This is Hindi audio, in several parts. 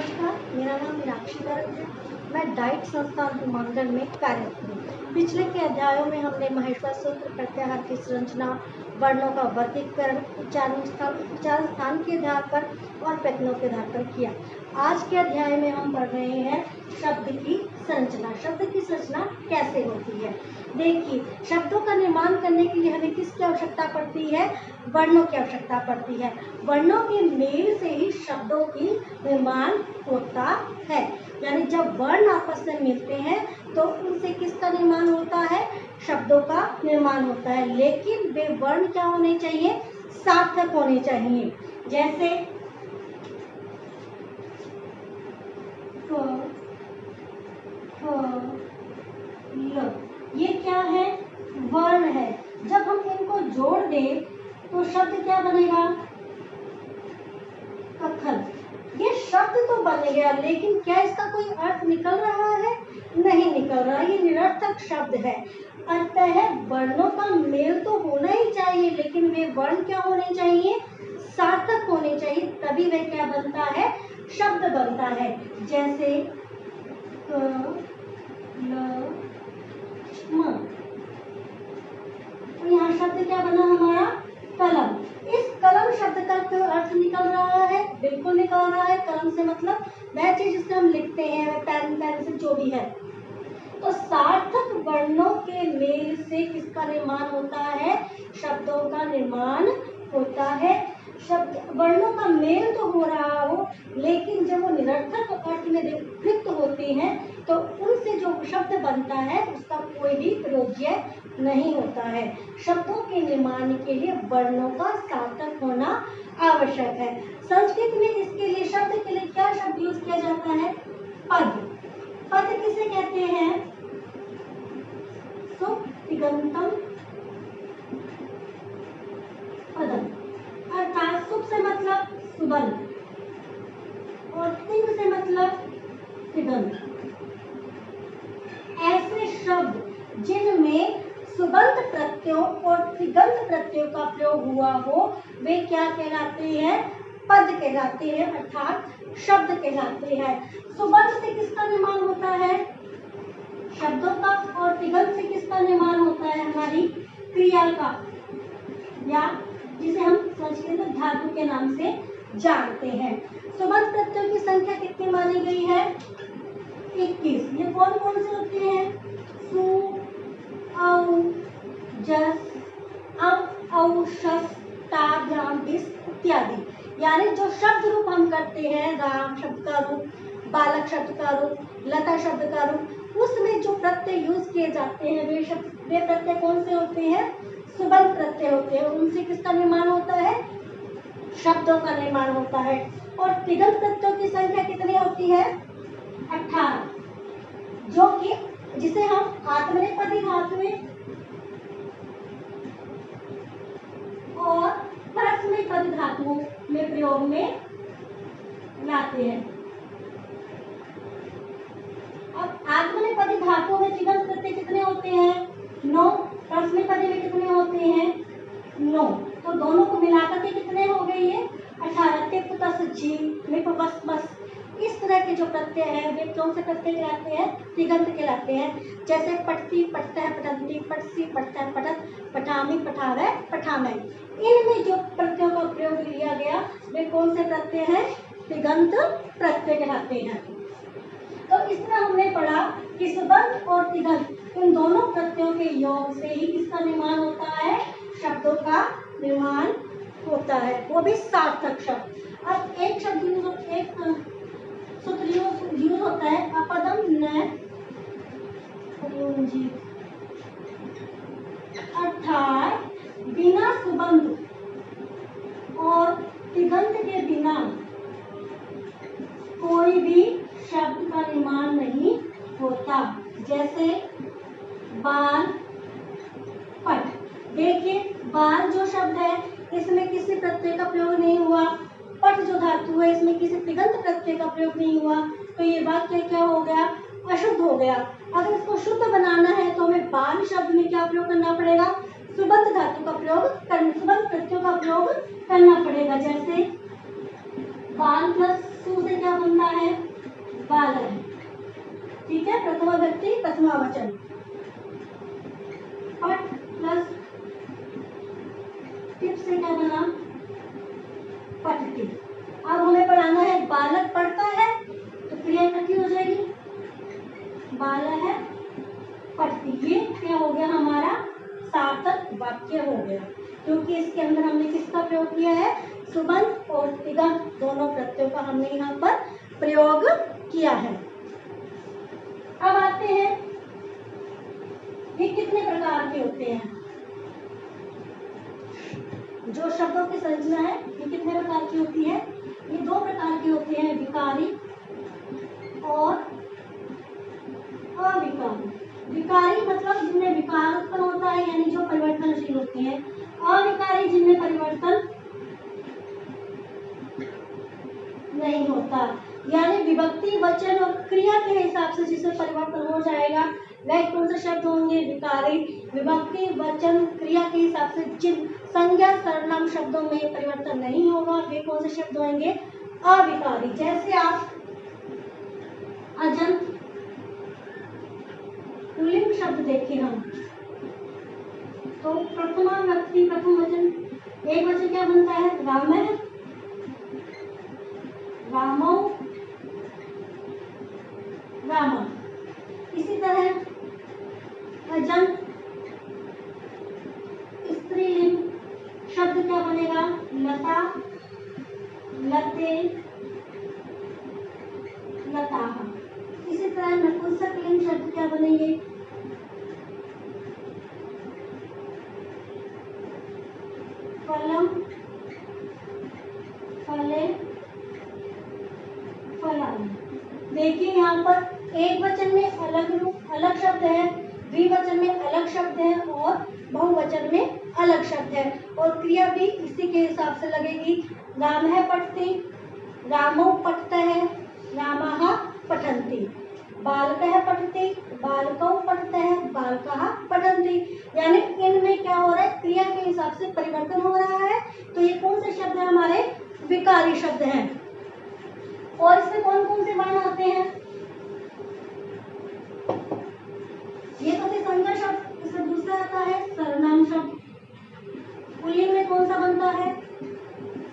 नमस्कार, मेरा नाम मीनाक्षी गर्ग है। मैं डाइट संस्थान हिमांचल में कार्यरत हूँ। पिछले के अध्यायों में हमने महेश्वर सूत्र, प्रत्याहार की संरचना, वर्णों का वर्गीकरण, उच्चारण स्थान के आधार पर और व्यंजनों के आधार पर किया। आज के अध्याय में हम पढ़ रहे हैं शब्द की संरचना। शब्द की संरचना कैसे होती है? देखिए, शब्दों का निर्माण करने के लिए हमें किसकी आवश्यकता पड़ती है? वर्णों की आवश्यकता पड़ती है। वर्णों के मेल से ही शब्दों की निर्माण होता है। यानी जब वर्ण आपस में मिलते हैं तो उनसे किसका निर्माण होता है? शब्दों का निर्माण होता है। लेकिन वे वर्ण क्या होने चाहिए? सार्थक होने चाहिए। जैसे क, ख, ल, ये क्या है? वर्ण है। जब हम इनको जोड़ दें तो शब्द क्या बनेगा? कखल। ये शब्द तो बन गया, लेकिन क्या इसका कोई अर्थ निकल रहा है? नहीं निकल रहा। ये निरर्थक शब्द है। अतः वर्णों का मेल तो होना ही चाहिए, लेकिन वे वर्ण क्या होने चाहिए? सार्थक होने चाहिए। तभी वह क्या बनता है? शब्द बनता है। जैसे क, ल, म। तो यहाँ शब्द क्या बना हमारा? कलम। इस कलम शब्द का तो अर्थ निकल रहा है? बिल्कुल निकल रहा है। कलम से मतलब वह चीज जिससे हम लिखते हैं, पेन, पेंसिल, जो भी है। तो सार्थक वर्णों के मेल से किसका निर्माण होता है? शब्दों का निर्माण होता है। शब्द वर्णों का मेल तो हो रहा हो, लेकिन जब वो निरर्थक अर्थ में विकृत होते हैं तो उनसे जो शब्द बनता है उसका कोई भी प्रयोज्य नहीं होता है। शब्दों के निर्माण के लिए वर्णों का सार्थक होना आवश्यक है। संस्कृत में इसके लिए शब्द के लिए क्या शब्द यूज किया जाता है? पद। पद किसे कहते हैं? सुतिगंतम पदम। अर्थात सुप से मतलब सुबंध और तिंग से मतलब तिगंत। ऐसे शब्द जिनमें सुबंध प्रत्ययों और तिगंत प्रत्ययों का प्रयोग हुआ हो वे क्या कहलाते हैं? पद कहलाते हैं, अर्थात शब्द कहलाते हैं। सुबंध से किसका निर्माण होता है? शब्दों का। और तिगंत से किसका निर्माण होता है? हमारी क्रिया का, या जिसे हम संस्कृत में धातु के नाम से जानते हैं। सुबंध प्रत्ययों की संख्या कितनी मानी गई है? 21। ये कौन कौन से होते हैं? सु, औ, जस, अव, औ, शस, ता, ग्राम, बिस इत्यादि। यानी जो शब्द रूप हम करते हैं, राम शब्द का रूप, बालक शब्द का रूप, लता शब्द का रूप, उसमें जो प्रत्यय यूज किए जाते हैं वे प्रत्यय कौन से होते हैं? सुबंध प्रत्यय होते हैं। उनसे किसका निर्माण होता है? शब्दों का निर्माण होता है। और तिगंत प्रत्ययों की संख्या कितनी होती है? 18, जो कि जिसे हम आत्मनेपदी धातुएं और परस्मैपदी धातुओं में प्रयोग में लाते हैं। अब आत्मनेपदी धातुओं में तिगंत प्रत्यय कितने होते हैं? 9। परस्मैपदी में कितने होते हैं? 9। तो दोनों को मिलाकर के कितने हो गए ये? 18। तिप, तस, जी, लिप, बस, बस। इस तरह के जो प्रत्यय हैं वे कौन से प्रत्यय कहलाते हैं? तिगंत कहलाते हैं। जैसे पठती, पठतः, पठन्ति, पठसी, पठतः, पठत, पठामि, पठावै, पठामै। इनमें जो प्रत्ययों का प्रयोग लिया गया वे कौन से प्रत्यय हैं? तिगंत प्रत्यय कहलाते हैं। तो इस तरह हमने पढ़ा कि सुबंध और तिगंत इन दोनों प्रत्ययों के योग से ही किसका निर्माण होता है? शब्दों का निर्माण होता है, वो भी सार्थक शब्द। अब एक शब्द एक सूत्र यूज होता है, अपदम न प्रयोजित, अर्थात बिना सुबंध और तिगंत के बिना कोई भी शब्द का निर्माण नहीं होता। जैसे बाल, पट। देखिए, बाल जो शब्द है इसमें किसी प्रत्यय का प्रयोग नहीं हुआ। पट जो धातु है इसमें किसी तिगंत प्रत्यय का प्रयोग नहीं हुआ। तो ये वाक्य क्या हो गया? अशुद्ध हो गया। अगर इसको शुद्ध बनाना है तो हमें बाल शब्द में क्या प्रयोग करना पड़ेगा? सुबंध धातु का प्रयोग सुबंध प्रत्ययों का प्रयोग करना पड़ेगा। जैसे बाल प्लस सु से क्या बनता है? बालक है, ठीक है। प्रथमा व्यक्ति प्रथमा वचन, पठ प्लस टिप से क्या बना, पठती। अब हमें पढ़ाना है बालक पढ़ता है तो क्रिया इकट्ठी हो जाएगी, बालक है पठती। ये क्या हो गया हमारा सार्थक वाक्य हो गया, क्योंकि इसके अंदर हमने किसका प्रयोग किया है, सुबंत और तिङत दोनों प्रत्ययों का हमने यहाँ पर प्रयोग किया है। अब आते हैं ये कितने प्रकार के होते हैं, जो शब्दों की संरचना है ये कितने प्रकार की होती है, ये दो प्रकार के होते हैं, विकारी और अविकारी। विकारी मतलब जिनमें विकार उत्पन्न होता है, यानी जो परिवर्तनशील होते हैं। अविकारी जिनमें परिवर्तन नहीं होता, यानी विभक्ति वचन और क्रिया के हिसाब से जिसमें परिवर्तन हो जाएगा वह कौन से शब्द होंगे, विकारी। विभक्ति वचन क्रिया के हिसाब से जिन संज्ञा सर्वनाम शब्दों में परिवर्तन नहीं होगा वे कौन से शब्द होंगे, अविकारी। जैसे आप अजंत पुल्लिंग शब्द देखें हम, तो प्रथमा व्यक्ति प्रथम वचन, एक वचन क्या बनता है, राम है, रामो, रामा। इसी तरह अजंत स्त्रीलिंग शब्द क्या बनेगा, लता, लते, लताः। इसी तरह नपुंसकलिंग शब्द क्या बनेंगे, फलम, फले, फलानि। देखिए यहाँ पर एक वचन में अलग शब्द है, द्विवचन में अलग शब्द है और बहुवचन में अलग शब्द है, और क्रिया भी इसी के हिसाब से लगेगी। राम है पठती, रामो पठतः, रामाः पठन्ति। बालक है पठती, बालकौ पठतः, बालकाः पठन्ति। यानी इनमें क्या हो रहा है, क्रिया के हिसाब से परिवर्तन हो रहा है। तो ये कौन से शब्द है, हमारे विकारी शब्द हैं। और इसमें कौन कौन से वर्ण आते हैं, ये तो थे संज्ञा शब्द। इसमें दूसरा आता है सर्वनाम शब्द। पुल्लिंग में कौन सा बनता है,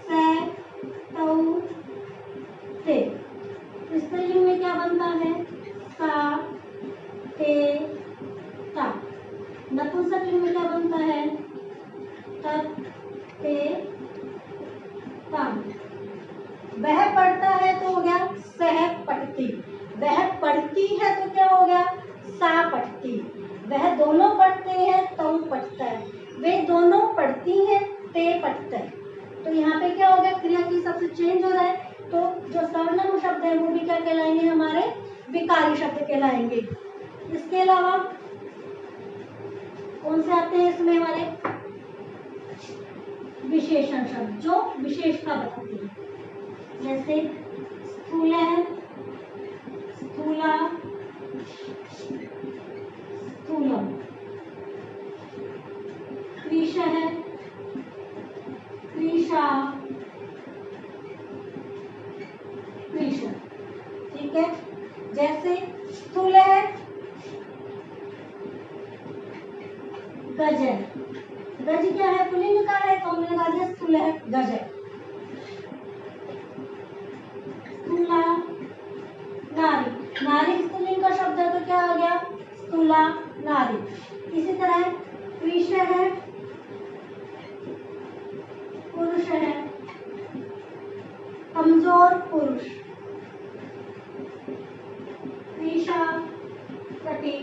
से, तौ, ते। स्त्रीलिंग में क्या बनता है, सा, ते, ता। नपुंसकलिंग में क्या बनता है, तत्, ते, ताम्। वह पढ़ता है तो हो गया सह पठती, वह पढ़ती है तो क्या हो गया, सा पठती। वह दोनों पढ़ते हैं तो पठता है, वे दोनों पढ़ती हैं ते पठता है। तो यहाँ पे क्या हो गया, क्रिया के हिसाब से चेंज हो रहा है। तो जो सर्वनाम शब्द है वो भी क्या कहलाएंगे, हमारे विकारी शब्द कहलाएंगे। इसके अलावा कौन से आते हैं इसमें, हमारे विशेषण शब्द जो विशेषता बताते हैं। जैसे स्थूल है, स्थूला, स्थूलम। कृश है, कृशा, कृश। ठीक है। जैसे स्थूल है, गज है। गज क्या है, पुल्लिंग का है, तो हमने लगा दिया स्थूल है, गज है। स्थूला, नारी। नारी स्त्रीलिंग का शब्द है तो क्या आ गया, स्थूला, नारी। इसी तरह कृश है, पुरुष है, कमजोर पुरुष। कृशा, कटी,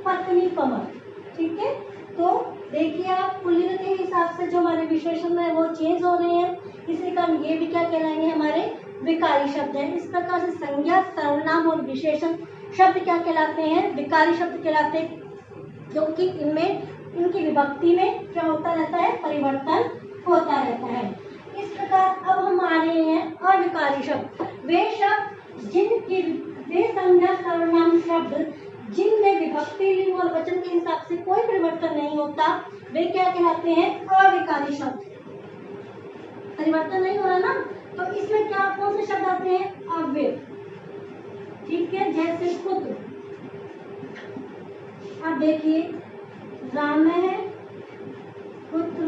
पत्नी, कमर। ठीक है। तो देखिए आप पुल्लिंग के हिसाब से जो हमारे विशेषण है वो चेंज हो रहे हैं, इसी कारण ये भी क्या कहलाएंगे, हमारे विकारी शब्द हैं। इस प्रकार से संज्ञा सर्वनाम और विशेषण शब्द क्या कहलाते हैं, विकारी शब्द कहलाते हैं, क्योंकि इनमें इनकी विभक्ति में क्या होता रहता है, परिवर्तन होता रहता है। इस प्रकार अब हम आ रहे हैं अविकारी शब्द। वे शब्द जिनकी, वे संज्ञा सर्वनाम शब्द जिनमें विभक्ति लिंग और वचन के हिसाब से कोई परिवर्तन नहीं होता, वे क्या कहलाते हैं, अविकारी शब्द। परिवर्तन नहीं हो रहा ना, तो इसमें क्या कौन से शब्द आते हैं, अव्यय। ठीक है, जैसे पुत्र। अब देखिए राम है, पुत्र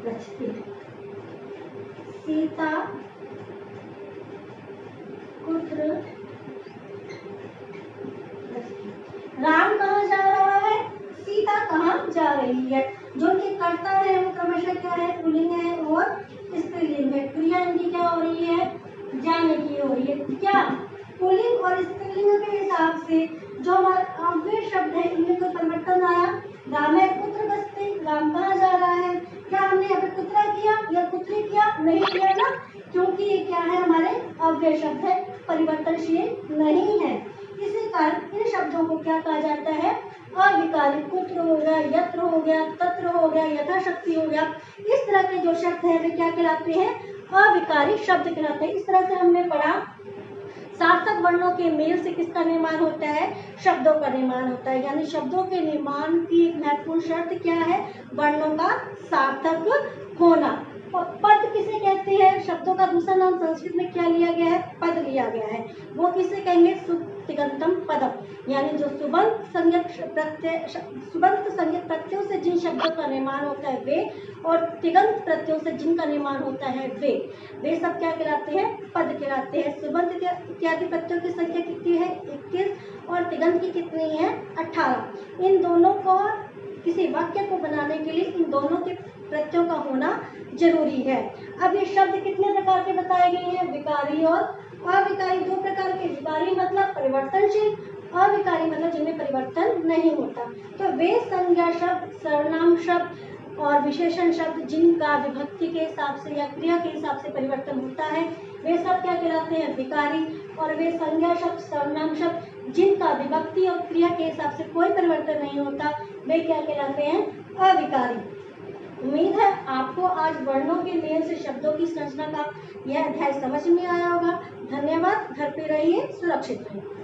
गच्छति, सीता पुत्र गच्छति। राम कहाँ जा रहा है, सीता कहाँ जा रही है। जो इनके कर्ता है वो क्रमशः क्या है, पुल्लिंग है और स्त्रीलिंग है। क्रिया इनकी क्या हो रही है, जाने की हो रही है। क्या पुल्लिंग और स्त्रीलिंग के हिसाब से जो हमारे अव्यय शब्द है इनमें कोई परिवर्तन आया। राम है, पुत्र गच्छति, राम कहाँ जा रहा है। क्या हमने यहाँ पे पुत्रा किया या पुत्री किया, नहीं किया ना, क्योंकि ये क्या है, हमारे अव्यय शब्द है, परिवर्तनशील नहीं है। इसी कारण इन शब्दों को क्या कहा जाता है, अविकारी। पुत्र हो गया, यत्र हो गया, तत्र हो गया, यथाशक्ति हो गया, इस तरह के जो शब्द है वे क्या कहलाते हैं, अविकारी शब्द कहलाते हैं। इस तरह से हमने पढ़ा सार्थक वर्णों के मेल से किसका निर्माण होता है, शब्दों का निर्माण होता है। यानी शब्दों के निर्माण की एक महत्वपूर्ण शर्त क्या है, वर्णों का सार्थक होना। पद किसे कहते हैं, शब्दों का दूसरा नाम संस्कृत में क्या लिया गया है, पद लिया गया है। वो किसे कहेंगे, तिगंतम पदम। यानी जो सुबंत संज्ञक प्रत्ययों से जिन शब्दों का निर्माण होता है वे, और तिगंत प्रत्ययों से जिनका निर्माण होता है वे सब क्या कहलाते हैं, पद कहलाते हैं। सुबंत इत्यादि प्रत्ययों की संख्या कितनी है, 21, और तिगंत की कितनी है, 18। इन दोनों को किसी वाक्य को बनाने के लिए इन दोनों के प्रत्ययों का होना जरूरी है। अब ये शब्द कितने प्रकार के बताए गए हैं, विकारी और अविकारी। दो प्रकार के, विकारी मतलब परिवर्तनशील, अविकारी मतलब जिनमें परिवर्तन नहीं होता। तो वे संज्ञा शब्द, सर्वनाम शब्द और विशेषण शब्द जिनका विभक्ति के हिसाब से या क्रिया के हिसाब से परिवर्तन होता है वे सब क्या कहलाते हैं, विकारी। और वे संज्ञा शब्द, सर्वनाम शब्द जिनका विभक्ति और क्रिया के हिसाब से कोई परिवर्तन नहीं होता वे क्या कहलाते हैं, अविकारी। उम्मीद है आपको आज वर्णों के मेल से शब्दों की संरचना का यह अध्याय समझ में आया होगा। धन्यवाद। घर पे रहिए, सुरक्षित रहिए।